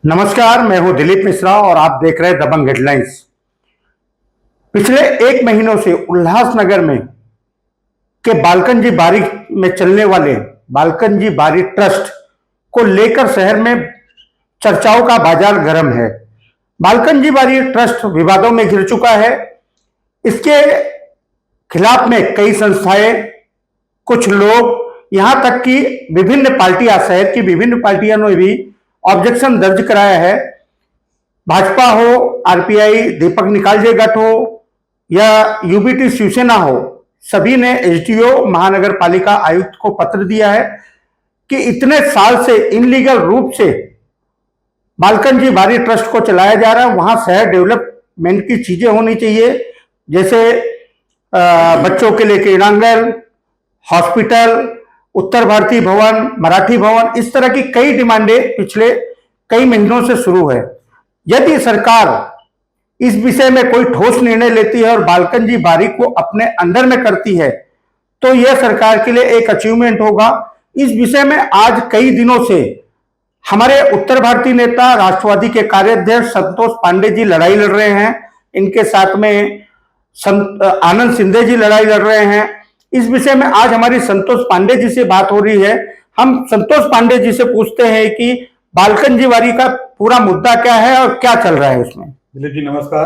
नमस्कार, मैं हूं दिलीप मिश्रा और आप देख रहे हैं दबंग हेडलाइंस। पिछले एक महीनों से उल्लासनगर में के बालकन जी बारी में चलने वाले बालकन जी बारी ट्रस्ट को लेकर शहर में चर्चाओं का बाजार गर्म है। बालकन जी बारी ट्रस्ट विवादों में घिर चुका है। इसके खिलाफ में कई संस्थाएं, कुछ लोग, यहां तक कि विभिन्न पार्टियां, शहर की विभिन्न पार्टियों ने भी ऑब्जेक्शन दर्ज कराया है। भाजपा हो, आरपीआई, दीपक निकालजे गठ हो या यूबीटी शिवसेना हो, सभी ने एसडीओ महानगर पालिका आयुक्त को पत्र दिया है कि इतने साल से इनलीगल रूप से बालकन जी बारी ट्रस्ट को चलाया जा रहा है। वहां शहर डेवलपमेंट की चीजें होनी चाहिए, जैसे बच्चों के लिए क्रीड़ांगन, हॉस्पिटल, उत्तर भारतीय भवन, मराठी भवन, इस तरह की कई डिमांडें पिछले कई महीनों से शुरू है। यदि सरकार इस विषय में कोई ठोस निर्णय लेती है और बालकन जी बारी को अपने अंडर में करती है तो यह सरकार के लिए एक अचीवमेंट होगा। इस विषय में आज कई दिनों से हमारे उत्तर भारतीय नेता, राष्ट्रवादी के कार्याध्यक्ष संतोष पांडे जी लड़ाई लड़ रहे हैं। इनके साथ में आनंद शिंदे जी लड़ाई लड़ रहे हैं। इस विषय में आज हमारी संतोष पांडे जी से बात हो रही है। हम संतोष पांडे जी से पूछते हैं कि बालकन जी बारी का पूरा मुद्दा क्या है और क्या चल रहा है उसमें। दिलीप जी नमस्कार।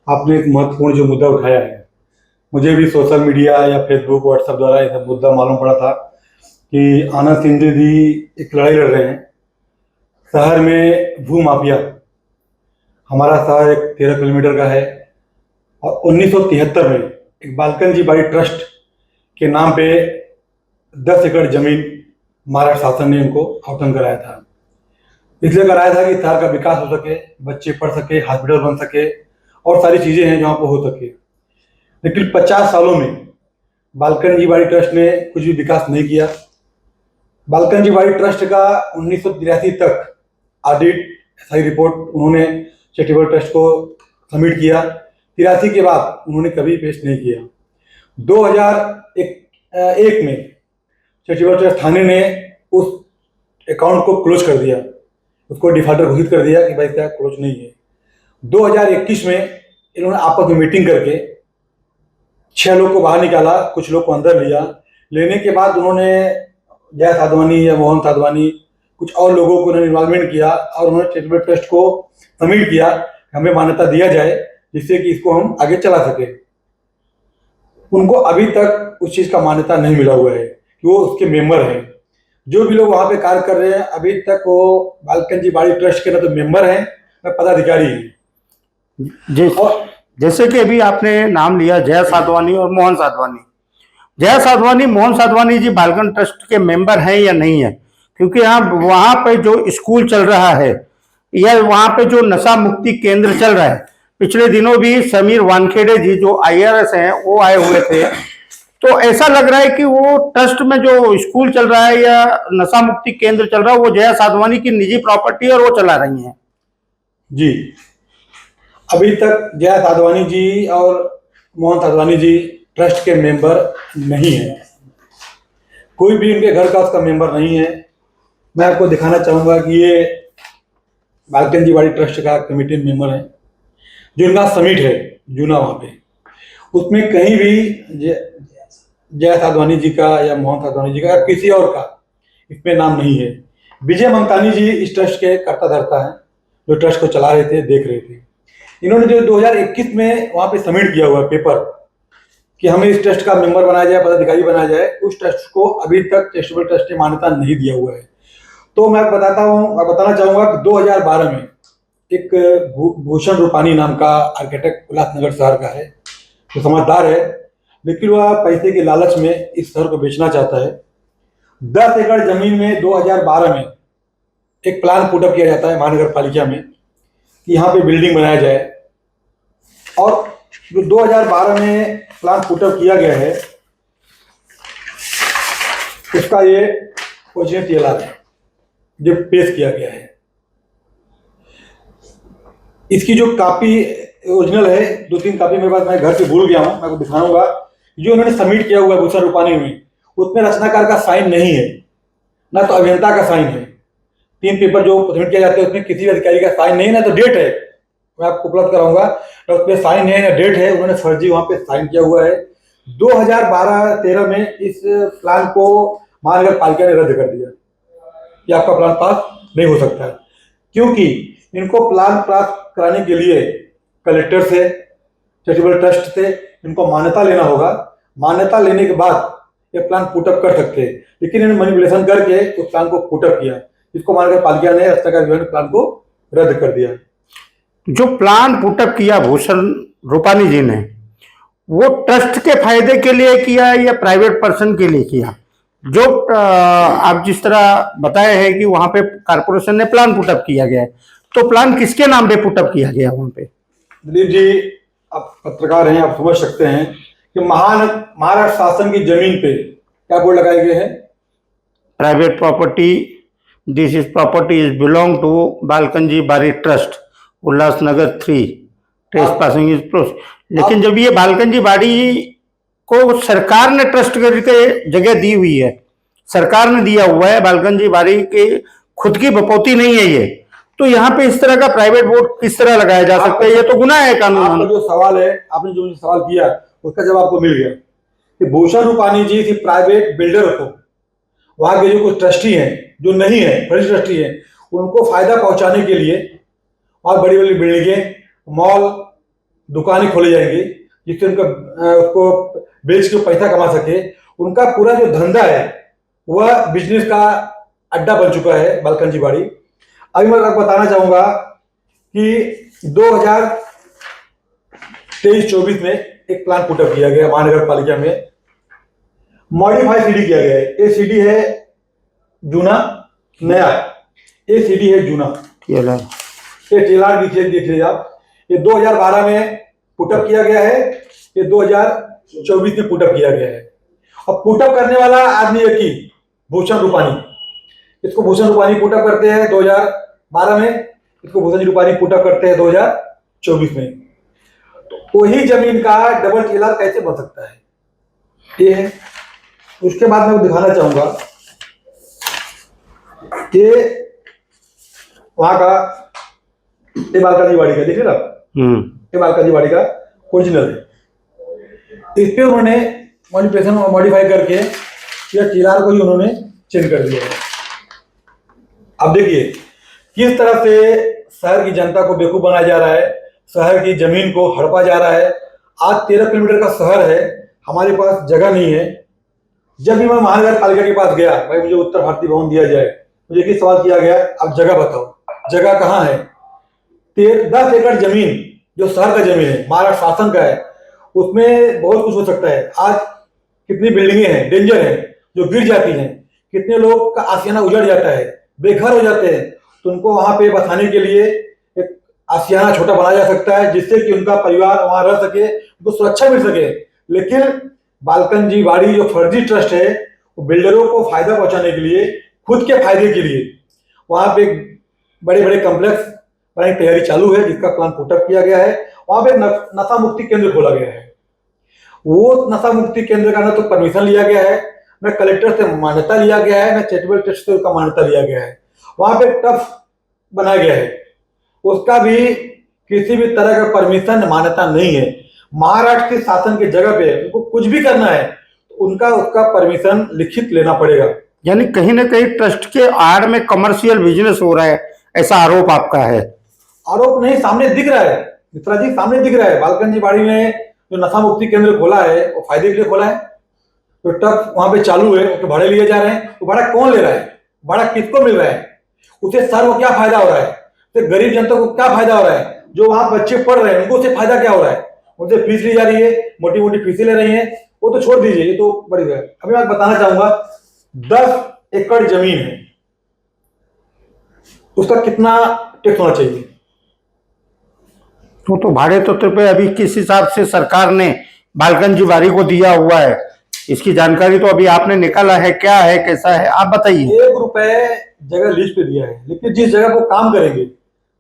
आपने एक महत्वपूर्ण जो मुद्दा उठाया है, मुझे भी सोशल मीडिया या फेसबुक व्हाट्सएप द्वारा यह मुद्दा मालूम पड़ा था कि आनंद शिंदे जी एक लड़ाई लड़ रहे हैं शहर में भू माफिया। हमारा शहर एक 13 किलोमीटर का है और 1973 में एक बालकन जी बारी ट्रस्ट के नाम पे 10 एकड़ जमीन महाराष्ट्र शासन ने उनको आवंटन कराया था। इसलिए कराया था कि शहर का विकास हो सके, बच्चे पढ़ सके, हॉस्पिटल बन सके और सारी चीज़ें हैं जहाँ पर हो सके। लेकिन 50 सालों में बालकन जी बारी ट्रस्ट ने कुछ भी विकास नहीं किया। बालकन जी बारी ट्रस्ट का 1983 तक ऑडिट सारी रिपोर्ट उन्होंने चैरिटेबल ट्रस्ट को सबमिट किया। 83 के बाद उन्होंने कभी पेश नहीं किया। 2001 में चैरिटेबल ट्रस्ट थाने ने उस अकाउंट को क्लोज कर दिया, उसको डिफॉल्टर घोषित कर दिया कि भाई क्या क्लोज नहीं है। 2021 में इन्होंने आपस में मीटिंग करके 6 लोग को बाहर निकाला, कुछ लोग को अंदर लिया। लेने के बाद उन्होंने जय साधवानी या मोहन साधवानी, कुछ और लोगों को उन्होंने इन्वॉल्वमेंट किया और उन्होंने चैरिटेबल ट्रस्ट को सबमिट किया कि हमें मान्यता दिया जाए जिससे कि इसको हम आगे चला सके। उनको अभी तक उस चीज़ का मान्यता नहीं मिला हुआ है कि वो उसके मेंबर हैं। जो भी लोग वहाँ पे कार्य कर रहे हैं अभी तक वो बालकन जी बारी ट्रस्ट के ना तो मेंबर हैं ना पदाधिकारी हैं। और जैसे कि अभी आपने नाम लिया जय साधवानी और मोहन साधवानी। जय साधवानी, मोहन साधवानी जी बालकन ट्रस्ट के मेंबर हैं या नहीं है? क्योंकि यहाँ वहाँ पे जो स्कूल चल रहा है या वहाँ पे जो नशा मुक्ति केंद्र चल रहा है, पिछले दिनों भी समीर वानखेड़े जी जो IAS हैं वो आए हुए थे। तो ऐसा लग रहा है कि वो ट्रस्ट में जो स्कूल चल रहा है या नशा मुक्ति केंद्र चल रहा है वो जया साधवानी की निजी प्रॉपर्टी और वो चला रही हैं। जी, अभी तक जया साधवानी जी और मोहन साधवानी जी ट्रस्ट के मेंबर नहीं है। कोई भी उनके घर का उसका मेंबर नहीं है। मैं आपको दिखाना चाहूँगा कि ये बालकन जी बारी ट्रस्ट का कमेटी मेंबर है जो इनका समिट है जूना, वहाँ पे उसमें कहीं भी जय साधवानी जी का या मोहन साधवानी जी का या किसी और का इसमें नाम नहीं है। विजय मंगतानी जी इस ट्रस्ट के कर्ता धर्ता हैं जो ट्रस्ट को चला रहे थे, देख रहे थे। इन्होंने जो 2021 में वहाँ पे सबमिट किया हुआ है पेपर कि हमें इस ट्रस्ट का मेंबर बनाया जाए, पदाधिकारी बनाया जाए, उस ट्रस्ट को अभी तक चैरिटेबल ट्रस्ट ने मान्यता नहीं दिया हुआ है। तो मैं बताना चाहूँगा कि 2012 में एक भूषण रूपानी नाम का आर्किटेक्ट उल्लासनगर शहर का है जो समझदार है, लेकिन वह पैसे के लालच में इस शहर को बेचना चाहता है। 10 एकड़ जमीन में 2012 में एक प्लान पुटअप किया जाता है महानगर पालिका में कि यहाँ पे बिल्डिंग बनाया जाए और जो 2012 में प्लान पुटअप किया गया है उसका ये ओरिजिनल TLR है जो पेश किया गया है। इसकी जो कापी ओरिजिनल है, 2-3 कापी मेरे पास, मैं घर पे भूल गया हूँ, मैं आपको दिखाऊंगा। जो उन्होंने सबमिट किया हुआ है भूषण रूपानी में, उसमें रचनाकार का साइन नहीं है, ना तो अभियंता का साइन है। 3 पेपर जो सबमिट किया जाता है उसमें किसी भी अधिकारी का साइन नहीं है, ना तो डेट है, मैं आपको उपलब्ध कराऊंगा, तो उस पर साइन है या डेट है, उन्होंने फर्जी वहां पे साइन किया हुआ है। 2012-13 में इस प्लान को महानगर पालिका ने रद्द कर दिया कि आपका प्लान पास नहीं हो सकता है, क्योंकि इनको प्लान पास कराने के लिए कलेक्टर से, चैरिटेबल ट्रस्ट से इनको मान्यता लेना होगा। मान्यता लेने के बाद ये प्लान पुटअप कर सकते हैं, लेकिन इन्होंने मैनिपुलेशन करके उस प्लान को पुटअप किया, इसको महानगर पालिका ने हस्ताक्षर विभाग प्लान को रद्द कर दिया। जो प्लान पुटअप किया भूषण रूपानी जी ने, वो ट्रस्ट के फायदे के लिए किया या प्राइवेट पर्सन के लिए किया? जो आप जिस तरह बताए हैं कि वहां पे कारपोरेशन ने प्लान पुटअप किया गया है, तो प्लान किसके नाम पे पुटअप किया गया वहां पे? दिलीप जी, आप पत्रकार हैं, आप समझ सकते हैं कि महाराष्ट्र शासन की जमीन पे क्या बोर्ड लगाए गए हैं? Private property, this is property is belong to Balkanji Bari trust, Ulhasnagar 3, trespassing is pros. लेकिन जब ये बालकनजी बाड़ी को सरकार ने ट्रस्ट करके जगह दी हुई है, सरकार ने दिया हुआ है, बालकनजी बाड़ी के खुद की बपौती नहीं है ये, तो यहाँ पे इस तरह का प्राइवेट बोर्ड किस तरह लगाया जा सकता है? ये तो गुनाह है कानून। आपका जो सवाल है, आपने जो सवाल किया उसका जवाब आपको मिल गया कि भूषण रूपानी जी थी प्राइवेट बिल्डर को, वहां के जो कुछ ट्रस्टी हैं, जो नहीं है फर्जी ट्रस्टी है, उनको फायदा पहुंचाने के लिए और बड़ी बड़ी बिल्डिंगें, मॉल, दुकानें खोली जाएंगी जिससे उनका उसको बेच के पैसा कमा सके। उनका पूरा जो धंधा है वह बिजनेस का अड्डा बन चुका है बालकनजी बाड़ी। अभी मैं आपको बताना चाहूंगा कि 2023-24 में एक प्लान पुटअप किया गया महानगर पालिका में, मॉडिफाई सीडी किया गया है। ये सीडी है जूना, नया ये सीडी है जूना, ये टेलर देख लीजिए आप। ये 2012 में पुटअप किया गया है, ये 2024 में पुटअप किया गया है। अब पुटअप करने वाला आदमी एक ही, भूषण रूपानी। इसको भूषण रूपानी पुटअप करते हैं 2012 में, इसको भूषण रूपानी पुटअप करते हैं 2024 में। तो वही जमीन का डबल टेलर कैसे बन सकता है? ये है। उसके बाद मैं दिखाना चाहूंगा कि वहां का ये बालकनी बाड़ी का, देखिए ना, ये बालकनी बाड़ी का ओरिजिनल है। इस पे उन्होंने मॉडिफाई करके या टीआर को ही उन्होंने चेंज कर दिया है। अब देखिए किस तरह से शहर की जनता को बेवकूफ बनाया जा रहा है, शहर की जमीन को हड़पा जा रहा है। आज 13 किलोमीटर का शहर है, हमारे पास जगह नहीं है। जब भी मैं महानगर पालिका के पास गया, भाई मुझे उत्तर भारतीय भवन दिया जाए, मुझे एक सवाल किया गया, आप जगह बताओ, जगह कहाँ है? 10 एकड़ जमीन जो शहर का जमीन है, महाराष्ट्र शासन का है, उसमें बहुत कुछ हो सकता है। आज कितनी बिल्डिंगें हैं, डेंजर है, जो गिर जाती हैं, कितने लोग का आशियाना उजड़ जाता है, बेघर हो जाते हैं, तो उनको वहां पे बसाने के लिए एक आशियाना छोटा बनाया जा सकता है, जिससे कि उनका परिवार वहां रह सके, उनको सुरक्षा मिल सके। लेकिन बालकनजी बाड़ी जो फर्जी ट्रस्ट है, वो बिल्डरों को फायदा पहुंचाने के लिए, खुद के फायदे के लिए वहां पे बड़े बड़े कॉम्प्लेक्स बनाने की तैयारी चालू है, जिसका प्लान पुटअप किया गया है। वहां पे नशा मुक्ति केंद्र खोला गया है। वो नशा मुक्ति केंद्र का ना तो परमिशन लिया गया है, न कलेक्टर से मान्यता लिया गया है, न चैरिटेबल ट्रस्ट से उसका मान्यता लिया गया है। वहां पे टफ बनाया गया है, उसका भी किसी भी तरह का परमिशन मान्यता नहीं है। महाराष्ट्र के शासन की जगह पे उनको कुछ भी करना है तो उनका उसका परमिशन लिखित लेना पड़ेगा। यानी कहीं ना कहीं ट्रस्ट के आड़ में कमर्शियल बिजनेस हो रहा है, ऐसा आरोप आपका है? आरोप नहीं, सामने दिख रहा है मित्रा जी, सामने दिख रहा है। बालकनजी बाड़ी में जो नशा मुक्ति केंद्र खोला है वो फायदे के लिए खोला है, तो टफ वहां पे चालू है, उसके भाड़े लिए जा रहे हैं। तो भाड़ा कौन ले रहा है, भाड़ा किसको मिल रहा है, उसे सर को क्या फायदा हो रहा है, तो गरीब जनता को क्या फायदा हो रहा है? जो वहां बच्चे पढ़ रहे हैं उनको उसे फायदा क्या हो रहा है? उनसे फीस ली जा रही है, मोटी मोटी फीसें ले रही हैं, वो तो छोड़ दीजिए, ये तो बड़ी है। अभी मैं बताना चाहूंगा 10 एकड़ जमीन है, उसका कितना टैक्स होना चाहिए? तो भाड़े तौर पे अभी किस हिसाब से सरकार ने बालकनजी बाड़ी को दिया हुआ है, इसकी जानकारी तो अभी आपने निकाला है, क्या है कैसा है आप बताइए। 1 रुपए जगह लीज पे दिया है, लेकिन जिस जगह को काम करेंगे,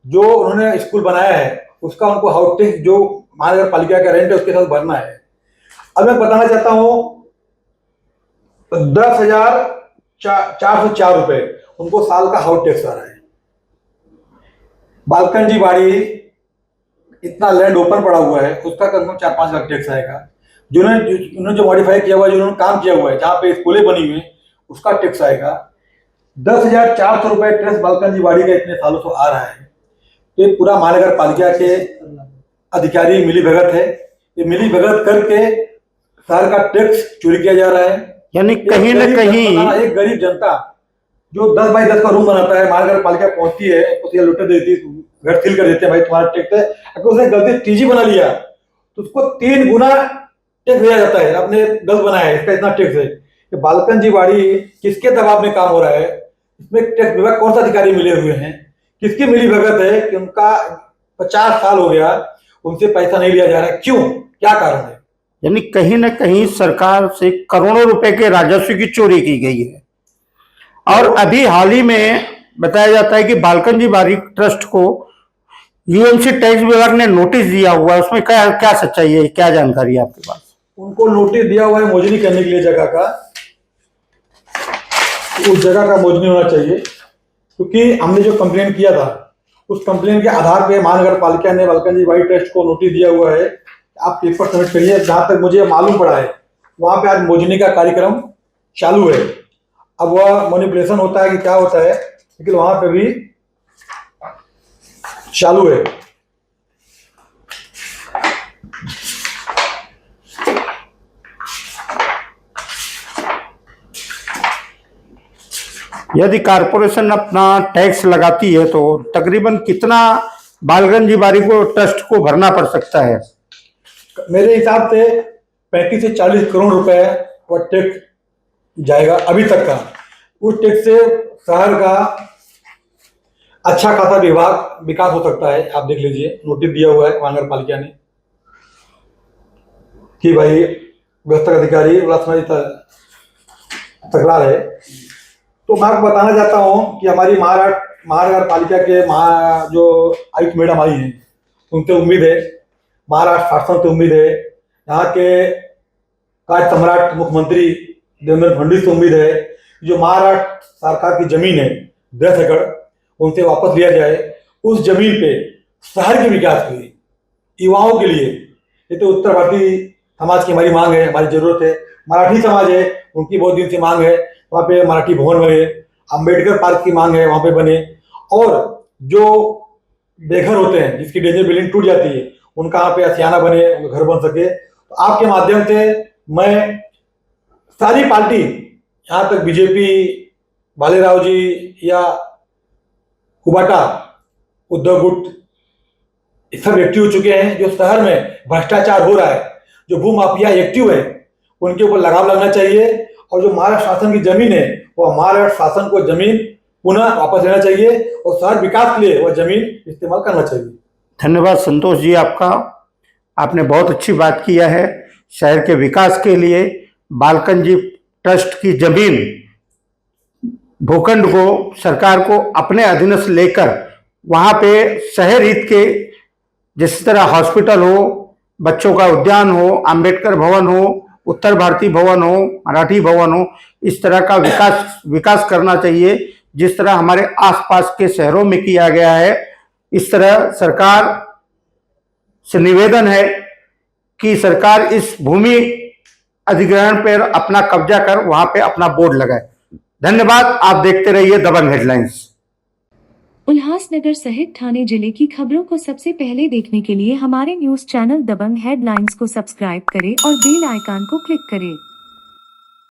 जो उन्होंने स्कूल बनाया है, उसका उनको हाउस टैक्स जो महानगर पालिका का रेंट है उसके साथ भरना है। अब मैं बताना चाहता हूं 10,404 रुपए उनको साल का हाउस टैक्स आ रहा है। बालकन जी बाड़ी इतना लैंड ओपन पड़ा हुआ है, उसका कम से कम 4-5 लाख टैक्स आएगा। उन्होंने जो मॉडिफाई किया हुआ है, जिन्होंने काम किया हुआ है, जहाँ पे स्कूलें बनी हुई हैं, उसका टैक्स आएगा। 10,400 रुपए टैक्स बालकन जी बाड़ी का इतने सालों से आ रहा है। तो ये पूरा महानगर पालिका के अधिकारी मिली भगत है। ये मिली भगत करके शहर का टैक्स चोरी किया जा रहा है। यानी कहीं न कहीं एक गरीब जनता जो 10 बाई 10 का रूम बनाता है, महानगर पालिका पहुंचती है, उसको लुटे देती, घर सील कर देते हैं, भाई तुम्हारा टैक्स है। अगर उसने गलती टीजी बना लिया तो उसको 3 गुना टैक्स दिया जाता है। आपने गलत बनाया है, इसका इतना टैक्स है। कि बालकन जी बाड़ी किसके दबाव में काम हो रहा है, इसमें टैक्स विभाग कौन सा अधिकारी मिले हुए हैं, किसकी मिली भगत है कि उनका 50 साल हो गया, उनसे पैसा नहीं लिया जा रहा है, क्यों, क्या कारण है? यानी कहीं न कहीं सरकार से करोड़ों रुपए के राजस्व की चोरी की गई है। और अभी हाल ही में बताया जाता है कि बालकन जी बाड़ी ट्रस्ट को यूएमसी टैक्स विभाग ने नोटिस दिया हुआ है। उसमें क्या क्या सच्चाई है, क्या जानकारी है आपके पास? उनको नोटिस दिया हुआ है मोजनी करने के लिए जगह का। उस जगह का मोजनी होना चाहिए, क्योंकि हमने जो कंप्लेन किया था उस कंप्लेन के आधार पे महानगर पालिका ने बालकन जी बाड़ी ट्रस्ट को नोटिस दिया हुआ है। आप पेपर सबमिट करिए। जहां तक मुझे मालूम पड़ा है, वहां पे आज मोजनी का कार्यक्रम चालू है। अब वह मैनिपुलेशन होता है कि क्या होता है, लेकिन वहां पे भी चालू है। यदि कारपोरेशन अपना टैक्स लगाती है तो तकरीबन कितना बालकन जी बाड़ी को ट्रस्ट को भरना पड़ सकता है? मेरे हिसाब से 35 से 40 करोड़ रुपए वह टैक्स जाएगा अभी तक का। उस टैक्स से शहर का अच्छा खासा विकास हो सकता है। आप देख लीजिए, नोटिस दिया हुआ है महानगर पालिका ने कि भाई व्यवस्था अधिकारी तकरार है। तो मैं आपको बताना चाहता हूँ कि हमारी महानगर पालिका के जो आयुक्त मैडम आई हैं, उनसे उम्मीद है, महाराष्ट्र शासन से उम्मीद है, यहाँ के कार्य सम्राट मुख्यमंत्री देवेंद्र फडणवीस से उम्मीद है, जो महाराष्ट्र सरकार की जमीन है 10 एकड़, उनसे वापस लिया जाए। उस जमीन पे शहर के विकास के लिए, युवाओं के लिए, ये तो उत्तर भारतीय समाज की हमारी मांग है, हमारी जरूरत है। मराठी समाज है, उनकी बहुत दिन से मांग है, वहाँ पे मराठी भवन बने। अम्बेडकर पार्क की मांग है, वहाँ पे बने। और जो बेघर होते हैं, जिसकी डेंजर बिल्डिंग टूट जाती है, उनका यहाँ पे आशियाना बने, उनका घर बन सके। तो आपके माध्यम से मैं सारी पार्टी, यहाँ तक बीजेपी, भालेराव जी या कुबाटा, उद्धव गुट, सब एक्टिव हो चुके हैं। जो शहर में भ्रष्टाचार हो रहा है, जो भूमाफिया एक्टिव है, उनके ऊपर लगाम लगना चाहिए। और जो महाराष्ट्र शासन की जमीन है, वो महाराष्ट्र शासन को जमीन पुनः वापस लेना चाहिए और शहर विकास के लिए वह जमीन इस्तेमाल करना चाहिए। धन्यवाद संतोष जी आपका। आपने बहुत अच्छी बात किया है। शहर के विकास के लिए बालकन जी ट्रस्ट की जमीन भूखंड को सरकार को अपने अधीनस्थ लेकर वहां पे शहर हित के, जिस तरह हॉस्पिटल हो, बच्चों का उद्यान हो, अंबेडकर भवन हो, उत्तर भारतीय भवन हो, मराठी भवन हो, इस तरह का विकास करना चाहिए, जिस तरह हमारे आसपास के शहरों में किया गया है। इस तरह सरकार से निवेदन है कि सरकार इस भूमि अधिग्रहण पर अपना कब्जा कर वहां पे अपना बोर्ड लगाए। धन्यवाद। आप देखते रहिए दबंग हेडलाइंस। उल्हासनगर सहित ठाणे जिले की खबरों को सबसे पहले देखने के लिए हमारे न्यूज चैनल दबंग हेडलाइंस को सब्सक्राइब करें और बेल आइकन को क्लिक करें।